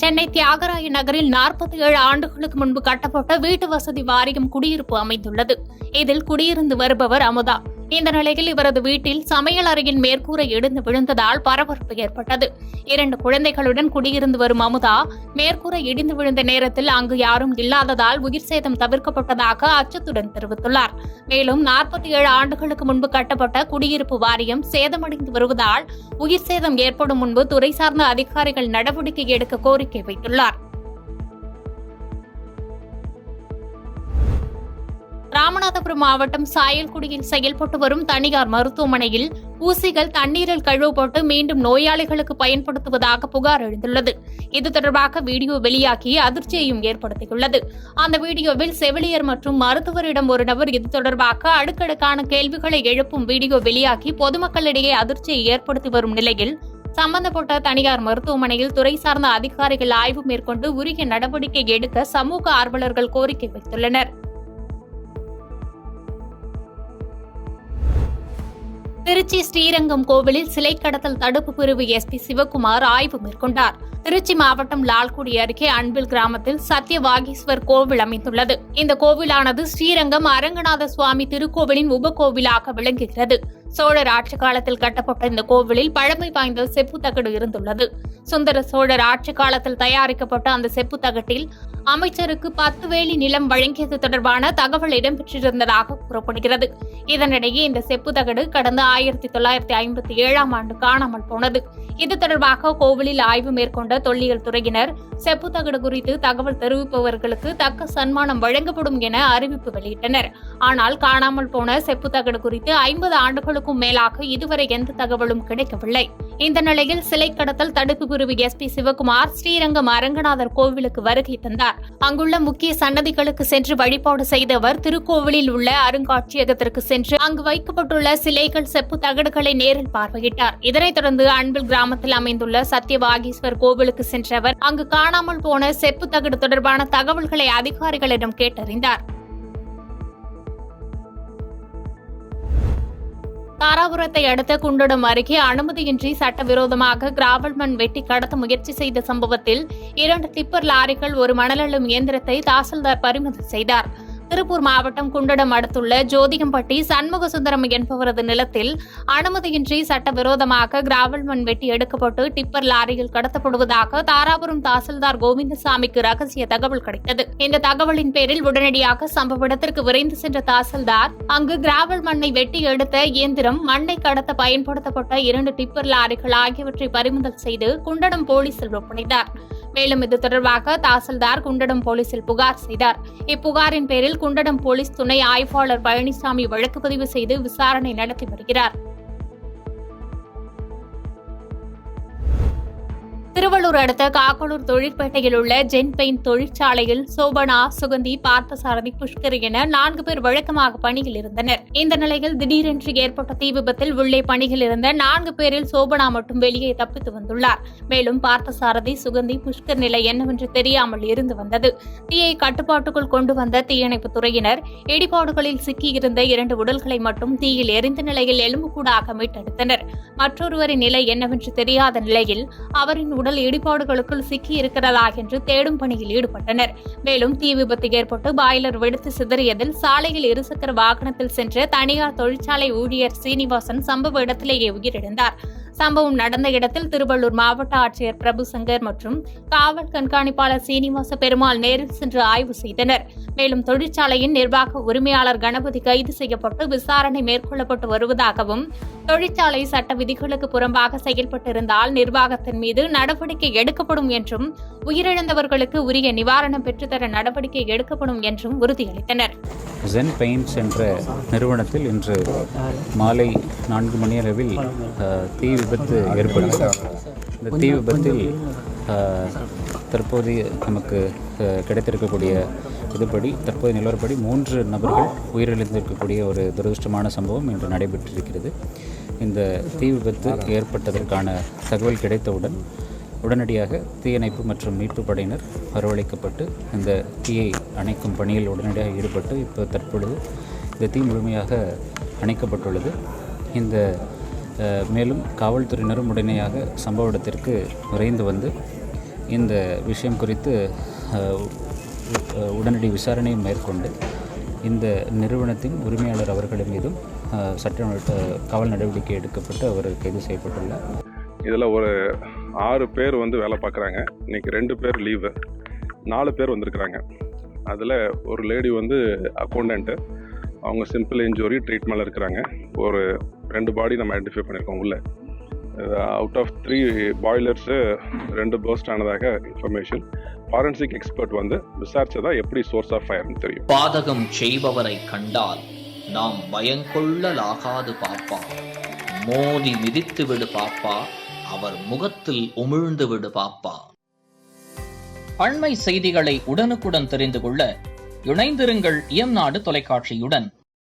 சென்னை தியாகராய நகரில் 47 ஆண்டுகளுக்கு முன்பு கட்டப்பட்ட வீட்டு வசதி வாரியம் குடியிருப்பு அமைந்துள்ளது. இதில் குடியிருந்து வருபவர் அமுதா. இந்த நிலையில் இவரது வீட்டில் சமையல் அறையின் மேற்கூரை இடிந்து விழுந்ததால் பரபரப்பு ஏற்பட்டது. 2 குழந்தைகளுடன் குடியிருந்து வரும் அமுதா மேற்கூரை இடிந்து விழுந்த நேரத்தில் அங்கு யாரும் இல்லாததால் உயிர் சேதம் தவிர்க்கப்பட்டதாக அச்சத்துடன் தெரிவித்துள்ளார். மேலும் 47 ஆண்டுகளுக்கு முன்பு கட்டப்பட்ட குடியிருப்பு வாரியம் சேதமடைந்து வருவதால் உயிர் சேதம் ஏற்படும் முன்பு துறை சார்ந்த அதிகாரிகள் நடவடிக்கை எடுக்க கோரிக்கை வைத்துள்ளார். ராமநாதபுரம் மாவட்டம் சாயல்குடியில் செயல்பட்டு வரும் தனியார் மருத்துவமனையில் ஊசிகள் தண்ணீரில் கழுவப்பட்டு மீண்டும் நோயாளிகளுக்கு பயன்படுத்துவதாக புகார் எழுந்துள்ளது. இது தொடர்பாக வீடியோ வெளியாகி அதிர்ச்சியையும் ஏற்படுத்தியுள்ளது. அந்த வீடியோவில் செவிலியர் மற்றும் மருத்துவரிடம் ஒரு நபர் இது தொடர்பாக அடுக்கடுக்கான கேள்விகளை எழுப்பும் வீடியோ வெளியாகி பொதுமக்களிடையே அதிர்ச்சியை ஏற்படுத்தி வரும் நிலையில் சம்பந்தப்பட்ட தனியார் மருத்துவமனையில் துறை சார்ந்த அதிகாரிகள் ஆய்வு மேற்கொண்டு உரிய நடவடிக்கை எடுக்க சமூக ஆர்வலர்கள் கோரிக்கை வைத்துள்ளனர். திருச்சி ஸ்ரீரங்கம் கோவிலில் சிலை கடத்தல் தடுப்பு பிரிவு எஸ்பி சிவக்குமார் ஆய்வு மேற்கொண்டார். திருச்சி மாவட்டம் லால்குடி அருகே அன்பில் கிராமத்தில் சத்யவாகீஸ்வர் கோவில் அமைந்துள்ளது. இந்த கோவிலானது ஸ்ரீரங்கம் அரங்கநாத சுவாமி திருக்கோவிலின் உபகோவிலாக விளங்குகிறது. சோழர் ஆட்சி காலத்தில் கட்டப்பட்ட இந்த கோவிலில் பழமை வாய்ந்த செப்பு தகடு இருந்துள்ளது. சுந்தர சோழர் ஆட்சி காலத்தில் தயாரிக்கப்பட்ட அந்த செப்பு தகட்டில் அமைச்சருக்கு 10 வேலி நிலம் வழங்கியது தொடர்பான தகவல் இடம்பெற்றிருந்ததாக கூறப்படுகிறது. இதனிடையே இந்த செப்பு தகடு கடந்த 1957ஆம் ஆண்டு காணாமல் போனது. இது தொடர்பாக கோவிலில் ஆய்வு மேற்கொண்ட தொல்லியல் துறையினர் செப்பு தகடு குறித்து தகவல் தெரிவிப்பவர்களுக்கு தக்க சன்மானம் வழங்கப்படும் என அறிவிப்பு வெளியிட்டனர். ஆனால் காணாமல் போன செப்பு தகடு குறித்து 50 ஆண்டுகளுக்கும் மேலாக இதுவரை எந்த தகவலும் கிடைக்கவில்லை. இந்த நிலையில் சிலை கடத்தல் தடுப்பு பிரிவு எஸ்பி சிவக்குமார் ஸ்ரீரங்கம் அரங்கநாதர் கோவிலுக்கு வருகை தந்தார். அங்குள்ள முக்கிய சன்னதிகளுக்கு சென்று வழிபாடு செய்த அவர் திருக்கோவிலில் உள்ள அருங்காட்சியகத்திற்கு சென்று அங்கு வைக்கப்பட்டுள்ள சிலைகள் செப்பு தகடுகளை நேரில் பார்வையிட்டார். இதனைத் தொடர்ந்து அன்பில் கிராமத்தில் அமைந்துள்ள சத்யவாகீஸ்வர் கோவிலுக்கு சென்ற அவர் அங்கு காணாமல் போன செப்பு தகடு தொடர்பான தகவல்களை அதிகாரிகளிடம் கேட்டறிந்தார். தாராபுரத்தை அடுத்த குண்டடம் அருகே அனுமதியின்றி சட்டவிரோதமாக கிராவல் மண் வெட்டி கடத்த முயற்சி செய்த சம்பவத்தில் 2 டிப்பர் லாரிகள் ஒரு மணல் அள்ளும் இயந்திரத்தை தாசில்தார் பறிமுதல் செய்தார். திருப்பூர் மாவட்டம் குண்டடம் அடுத்துள்ள ஜோதிகம்பட்டி சண்முகசுந்தரம் என்பவரது நிலத்தில் அனுமதியின்றி சட்டவிரோதமாக கிராவல் மண் வெட்டி எடுக்கப்பட்டு டிப்பர் லாரியில் கடத்தப்படுவதாக தாராபுரம் தாசில்தார் கோவிந்தசாமிக்கு ரகசிய தகவல் கிடைத்தது. இந்த தகவலின் பேரில் உடனடியாக சம்பவ இடத்திற்கு விரைந்து சென்ற தாசில்தார் அங்கு கிராவல் மண்ணை வெட்டி எடுத்த இயந்திரம், மண்ணை கடத்த பயன்படுத்தப்பட்ட 2 டிப்பர் லாரிகள் ஆகியவற்றை பறிமுதல் செய்து குண்டடம் போலீசில் ஒப்படைத்தார். மேலும் இது தொடர்பாக தாசில்தார் குண்டடம் போலீசில் புகார் செய்தார். இப்புகாரின் பேரில் குண்டடம் போலீஸ் துணை ஆய்வாளர் பழனிசாமி வழக்கு பதிவு செய்து விசாரணை நடத்தி வருகிறார். திருவள்ளூர் அடுத்த காக்கலூர் தொழிற்பேட்டையில் உள்ள ஜென் பெயிண்ட் தொழிற்சாலையில் சோபனா, சுகந்தி, பார்த்தசாரதி, புஷ்கர் என 4 பேர் வழக்கமாக பணியில் இருந்தனர். இந்த நிலையில் திடீரென்று ஏற்பட்ட தீ விபத்தில் உள்ளே பணியில் இருந்த 4 பேரில் சோபனா மட்டும் வெளியே தப்பித்து வந்துள்ளார். மேலும் பார்த்தசாரதி, சுகந்தி, புஷ்கர் நிலை என்னவென்று தெரியாமல் இருந்து வந்தது. தீயை கட்டுப்பாட்டுக்குள் கொண்டு வந்த தீயணைப்பு துறையினர் இடிபாடுகளில் சிக்கியிருந்த 2 உடல்களை மட்டும் தீயில் எரிந்த நிலையில் எலும்புக்கூடாக மீட்டெடுத்தனர். மற்றொருவரின் நிலை என்னவென்று தெரியாத நிலையில் அவரின் உடல் இடிபாடுகளுக்குள் சிக்கி இருக்கிறதா என்று தேடும் பணியில் ஈடுபட்டனர். மேலும் தீ விபத்து ஏற்பட்டு பாய்லர் வெடித்து சிதறியதில் சாலையில் இருசக்கர வாகனத்தில் சென்ற தனியார் தொழிற்சாலை ஊழியர் சீனிவாசன் சம்பவ இடத்திலேயே உயிரிழந்தார். சம்பவம் நடந்த இடத்தில் திருவள்ளூர் மாவட்ட ஆட்சியர் பிரபுசங்கர் மற்றும் காவல் கண்காணிப்பாளர் சீனிவாச பெருமாள் நேரில் சென்று ஆய்வு செய்தனர். மேலும் தொழிற்சாலையின் நிர்வாக உரிமையாளர் கணபதி கைது செய்யப்பட்டு விசாரணை மேற்கொள்ளப்பட்டு வருவதாகவும், தொழிற்சாலை சட்ட விதிகளுக்கு புறம்பாக செயல்பட்டிருந்தால் நிர்வாகத்தின் மீது நடவடிக்கை எடுக்கப்படும் என்றும், உயிரிழந்தவர்களுக்கு உரிய நிவாரணம் பெற்றுத்தர நடவடிக்கை எடுக்கப்படும் என்றும் உறுதியளித்தனர். ஜென் பெயிண்ட்ஸ் என்ற நிறுவனத்தில் இன்று மாலை 4 மணியளவில் தீ விபத்து ஏற்பட்டது. இந்த தீ விபத்தில் தற்போது நமக்கு கிடைத்திருக்கக்கூடிய இதுபடி தற்போது நிலவரப்படி 3 நபர்கள் உயிரிழந்திருக்கக்கூடிய ஒரு துரதிருஷ்டமான சம்பவம் இன்று நடைபெற்றிருக்கிறது. இந்த தீ விபத்து ஏற்பட்டதற்கான தகவல் கிடைத்தவுடன் உடனடியாக தீயணைப்பு மற்றும் மீட்பு படையினர் வரவழைக்கப்பட்டு இந்த தீயை அணைக்கும் பணியில் உடனடியாக ஈடுபட்டு இப்போ தற்பொழுது இந்த தீ முழுமையாக அணைக்கப்பட்டுள்ளது. இந்த மேலும் காவல்துறையினரும் உடனடியாக சம்பவ இடத்திற்கு விரைந்து வந்து இந்த விஷயம் குறித்து உடனடி விசாரணை மேற்கொண்டு இந்த நிறுவனத்தின் உரிமையாளர் அவர்கள் மீதும் காவல் நடவடிக்கை எடுக்கப்பட்டு அவர் கைது செய்யப்பட்டுள்ளார். இதில் ஒரு 6 பேர் வேலை பார்க்குறாங்க. இன்றைக்கி 2 பேர் லீவு, 4 பேர் வந்திருக்கிறாங்க. அதில் ஒரு லேடி அக்கௌண்டண்ட்டு, அவங்க சிம்பிள் இன்ஜுரி ட்ரீட்மெண்ட்டில் இருக்கிறாங்க. ஒரு 2 பாடி நம்ம ஐடென்டிஃபை பண்ணியிருக்கோம். உள்ள அவுட் ஆஃப் 3 பாய்லர்ஸு 2 பர்ஸ்ட் ஆனதாக இன்ஃபர்மேஷன். ஃபாரன்சிக் எக்ஸ்பர்ட் விசாரிச்சதா எப்படி சோர்ஸ் ஆஃப் ஃபயர்னு தெரியும். பாதகம் செய்பவரை கண்டால் நாம் பயங்கொள்ளலாகாது பாப்பா, மோதி மிதித்து விடு பாப்பா, அவர் முகத்தில் உமிழ்ந்து விடு பாப்பா. அண்மை செய்திகளை உடனுக்குடன் தெரிந்து கொள்ள இணைந்திருங்கள் இயம்நாடு தொலைக்காட்சியுடன்.